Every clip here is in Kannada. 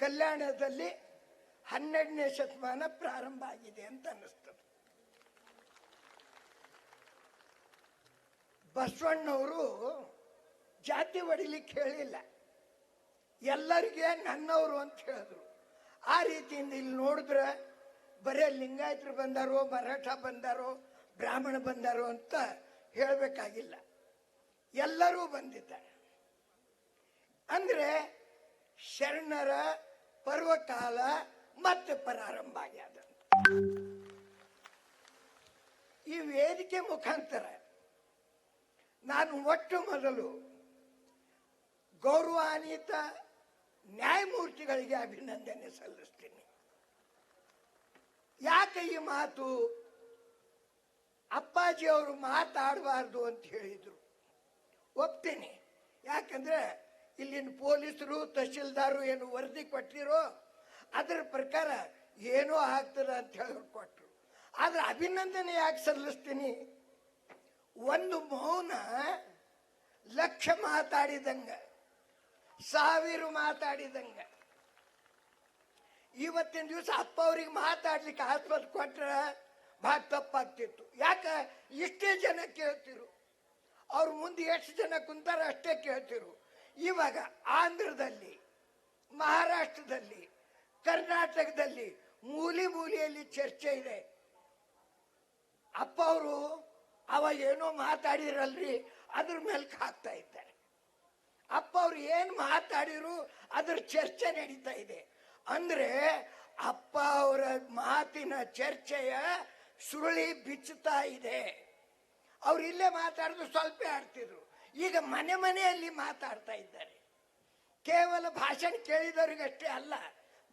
ಕಲ್ಯಾಣದಲ್ಲಿ 12ನೇ ಶತಮಾನ ಪ್ರಾರಂಭ ಆಗಿದೆ ಅಂತ ಅನ್ನಿಸ್ತದೆ. ಬಸವಣ್ಣವರು ಜಾತಿ ಹೊಡಿಲಿಕ್ಕೆ ಹೇಳಿಲ್ಲ, ಎಲ್ಲರಿಗೆ ನನ್ನವರು ಅಂತ ಹೇಳಿದ್ರು. ಆ ರೀತಿಯಿಂದ ಇಲ್ಲಿ ನೋಡಿದ್ರೆ ಬರೇ ಲಿಂಗಾಯತರು ಬಂದಾರೋ, ಮರಾಠ ಬಂದಾರೋ, ಬ್ರಾಹ್ಮಣ ಬಂದಾರೋ ಅಂತ ಹೇಳಬೇಕಾಗಿಲ್ಲ, ಎಲ್ಲರೂ ಬಂದಿದ್ದಾರೆ. ಅಂದ್ರೆ ಶರಣರ ಪರ್ವಕಾಲ ಮತ್ತೆ ಪ್ರಾರಂಭ ಆಗ್ಯದ. ಈ ವೇದಿಕೆ ಮುಖಾಂತರ ನಾನು ಒಟ್ಟು ಮೊದಲು ಗೌರವಾನ್ವಿತ ನ್ಯಾಯಮೂರ್ತಿಗಳಿಗೆ ಅಭಿನಂದನೆ ಸಲ್ಲಿಸ್ತೀನಿ. ಯಾಕೆ ಈ ಮಾತು? ಅಪ್ಪಾಜಿ ಅವರು ಮಾತಾಡಬಾರ್ದು ಅಂತ ಹೇಳಿದ್ರು, ಒಪ್ತೀನಿ. ಯಾಕಂದ್ರೆ ಇಲ್ಲಿನ ಪೊಲೀಸರು ತಹಶೀಲ್ದಾರು ಏನು ವರದಿ ಕೊಟ್ಟಿರೋ ಅದರ ಪ್ರಕಾರ ಏನೋ ಆಗ್ತದ ಅಂತ ಹೇಳಿ ಕೊಟ್ಟರು. ಆದ್ರೆ ಅಭಿನಂದನೆ ಯಾಕೆ ಸಲ್ಲಿಸ್ತೀನಿ? ಒಂದು ಮೌನ ಲಕ್ಷ ಮಾತಾಡಿದಂಗ, 1000 ಮಾತಾಡಿದಂಗ. ಇವತ್ತಿನ ದಿವಸ ಅಪ್ಪ ಅವ್ರಿಗೆ ಮಾತಾಡ್ಲಿಕ್ಕೆ ಆಸ್ಪತ್ರೆ ಕೊಟ್ರೆ ಬಹಳ ತಪ್ಪಾಗ್ತಿತ್ತು. ಯಾಕೆ? ಇಷ್ಟೇ ಜನ ಕೇಳ್ತಿರು, ಅವ್ರ ಮುಂದೆ ಎಷ್ಟು ಜನ ಕುಂತಾರ ಅಷ್ಟೇ ಕೇಳ್ತಿರು. ಇವಾಗ ಆಂಧ್ರದಲ್ಲಿ, ಮಹಾರಾಷ್ಟ್ರದಲ್ಲಿ, ಕರ್ನಾಟಕದಲ್ಲಿ ಮೂಲೆಯಲ್ಲಿ ಚರ್ಚೆ ಇದೆ. ಅಪ್ಪ ಅವರು ಅವಾಗ ಏನೋ ಮಾತಾಡಿರಲ್ರಿ, ಅದ್ರ ಮೇಲ್ಕ್ ಹಾಕ್ತಾ ಇದ್ದಾರೆ. ಅಪ್ಪ ಅವ್ರು ಏನ್ ಮಾತಾಡಿರು ಅದ್ರ ಚರ್ಚೆ ನಡೀತಾ ಇದೆ. ಅಂದ್ರೆ ಅಪ್ಪ ಅವರ ಮಾತಿನ ಚರ್ಚೆಯ ಸುರುಳಿ ಬಿಚ್ಚುತ್ತಾ ಇದೆ. ಅವ್ರು ಇಲ್ಲೇ ಮಾತಾಡಿದ್ರು ಸ್ವಲ್ಪ ಆಡ್ತಿದ್ರು, ಈಗ ಮನೆಯಲ್ಲಿ ಮಾತಾಡ್ತಾ ಇದ್ದಾರೆ. ಕೇವಲ ಭಾಷಣ ಕೇಳಿದವರಿಗಷ್ಟೇ ಅಲ್ಲ,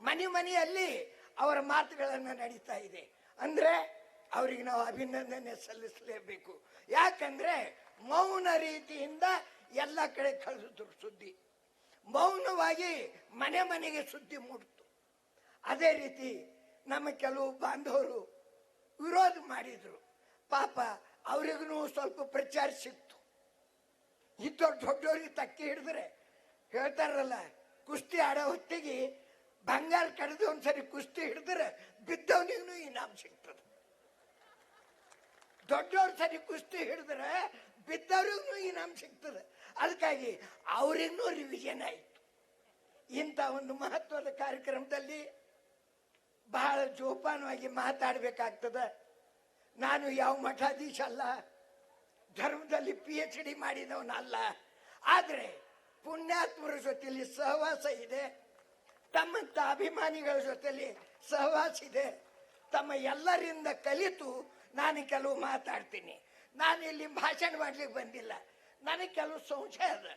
ಮನೆಯಲ್ಲಿ ಅವರ ಮಾತುಗಳನ್ನ ನಡೀತಾ ಇದೆ. ಅಂದ್ರೆ ಅವರಿಗೆ ನಾವು ಅಭಿನಂದನೆ ಸಲ್ಲಿಸಲೇಬೇಕು. ಯಾಕಂದ್ರೆ ಮೌನ ರೀತಿಯಿಂದ ಎಲ್ಲ ಕಡೆ ಕಳಿಸಿದ್ರು ಸುದ್ದಿ, ಮೌನವಾಗಿ ಮನೆಗೆ ಸುದ್ದಿ ಮೂಡ್ತು. ಅದೇ ರೀತಿ ನಮ್ಮ ಕೆಲವು ಬಾಂಧವರು ವಿರೋಧ ಮಾಡಿದ್ರು, ಪಾಪ ಅವರಿಗೂ ಸ್ವಲ್ಪ ಪ್ರಚಾರ ಸಿಕ್ತು. ದೊಡ್ಡವ್ರಿಗೆ ತಕ್ಕಿ ಹಿಡಿದ್ರೆ ಹೇಳ್ತಾರಲ್ಲ, ಕುಸ್ತಿ ಆಡೋ ಹೊತ್ತಿಗೆ ಬಂಗಾರ ಕಳೆದು ಒಂದ್ಸರಿ ಕುಸ್ತಿ ಹಿಡಿದ್ರೆ ಬಿದ್ದವನಿಗೂ ಇನಾಮ್ ಸಿಗ್ತದೆ. ದೊಡ್ಡವ್ರ ಸರಿ ಕುಸ್ತಿ ಹಿಡಿದ್ರೆ ಬಿದ್ದವ್ರಿಗೂ ಇನಾಮ್ ಸಿಗ್ತದೆ. ಅದಕ್ಕಾಗಿ ಅವರಿಗೂ ರಿವಿಷನ್ ಆಯಿತು. ಇಂಥ ಒಂದು ಮಹತ್ವದ ಕಾರ್ಯಕ್ರಮದಲ್ಲಿ ಬಹಳ ಜೋಪಾನವಾಗಿ ಮಾತಾಡಬೇಕಾಗ್ತದೆ. ನಾನು ಯಾವ ಮಠಾಧೀಶ ಅಲ್ಲ, ಧರ್ಮದಲ್ಲಿ PhD ಮಾಡಿದವನಲ್ಲ. ಆದರೆ ಪುಣ್ಯಾತ್ಮರ ಜೊತೆಯಲ್ಲಿ ಸಹವಾಸ ಇದೆ, ತಮ್ಮಂತ ಅಭಿಮಾನಿಗಳ ಜೊತೆಯಲ್ಲಿ ಸಹವಾಸ ಇದೆ. ತಮ್ಮ ಎಲ್ಲರಿಂದ ಕಲಿತು ನಾನು ಕೆಲವು ಮಾತಾಡ್ತೀನಿ. ನಾನು ಇಲ್ಲಿ ಭಾಷಣ ಮಾಡ್ಲಿಕ್ಕೆ ಬಂದಿಲ್ಲ, ನನಗೆ ಕೆಲವು ಸಂಶಯ ಅದ.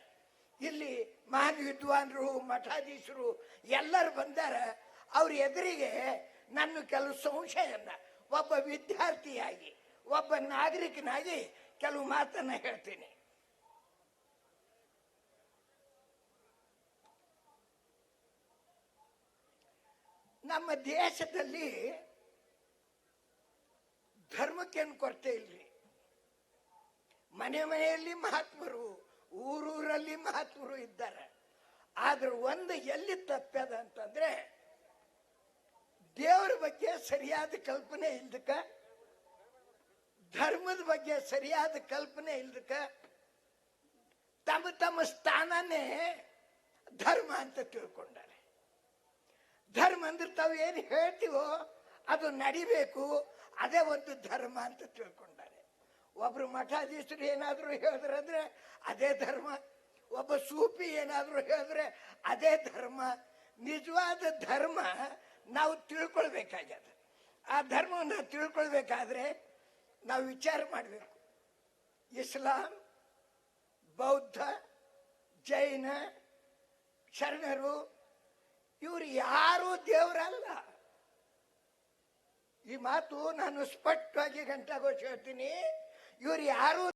ಇಲ್ಲಿ ಮಹಾನ್ ವಿದ್ವಾನ್ರು, ಮಠಾಧೀಶರು ಎಲ್ಲರೂ ಬಂದಾರ. ಅವ್ರ ಎದುರಿಗೆ ನನ್ನ ಕೆಲವು ಸಂಶಯನ್ನ ಒಬ್ಬ ವಿದ್ಯಾರ್ಥಿಯಾಗಿ, ಒಬ್ಬ ನಾಗರಿಕನಾಗಿ ಕೆಲವು ಮಾತನ್ನ ಹೇಳ್ತೀನಿ. ನಮ್ಮ ದೇಶದಲ್ಲಿ ಧರ್ಮಕ್ಕೇನು ಕೊರತೆ ಇಲ್ರಿ. ಮನೆಯಲ್ಲಿ ಮಹಾತ್ಮರು, ಊರೂರಲ್ಲಿ ಮಹಾತ್ಮರು ಇದ್ದಾರೆ. ಆದ್ರೆ ಒಂದು ಎಲ್ಲಿ ತಪ್ಪದ ಅಂತಂದ್ರೆ, ದೇವರ ಬಗ್ಗೆ ಸರಿಯಾದ ಕಲ್ಪನೆ ಇಲ್ದಕ್ಕ, ಧರ್ಮದ ಬಗ್ಗೆ ಸರಿಯಾದ ಕಲ್ಪನೆ ಇಲ್ದಕ್ಕ ತಮ್ಮ ಸ್ಥಾನನೇ ಧರ್ಮ ಅಂತ ತಿಳ್ಕೊಂಡಾರೆ. ಧರ್ಮ ಅಂದ್ರೆ ತಾವು ಏನು ಹೇಳ್ತೀವೋ ಅದು ನಡಿಬೇಕು, ಅದೇ ಒಂದು ಧರ್ಮ ಅಂತ ತಿಳ್ಕೊಂಡಾರೆ. ಒಬ್ರು ಮಠಾಧೀಶರು ಏನಾದ್ರು ಹೇಳಿದ್ರಂದ್ರೆ ಅದೇ ಧರ್ಮ, ಒಬ್ಬ ಸೂಫಿ ಏನಾದ್ರು ಹೇಳಿದ್ರೆ ಅದೇ ಧರ್ಮ. ನಿಜವಾದ ಧರ್ಮ ನಾವು ತಿಳ್ಕೊಳ್ಬೇಕಾಗ್ಯದ. ಆ ಧರ್ಮವನ್ನು ತಿಳ್ಕೊಳ್ಬೇಕಾದ್ರೆ ನಾವು ವಿಚಾರ ಮಾಡಬೇಕು. ಇಸ್ಲಾಂ, ಬೌದ್ಧ, ಜೈನ, ಶರಣರು ಇವರು ಯಾರೂ ದೇವರಲ್ಲ. ಈ ಮಾತು ನಾನು ಸ್ಪಷ್ಟವಾಗಿ ಗಂಟಾಗೋಚ್ ಹೇಳ್ತೀನಿ. ಇವರು ಯಾರು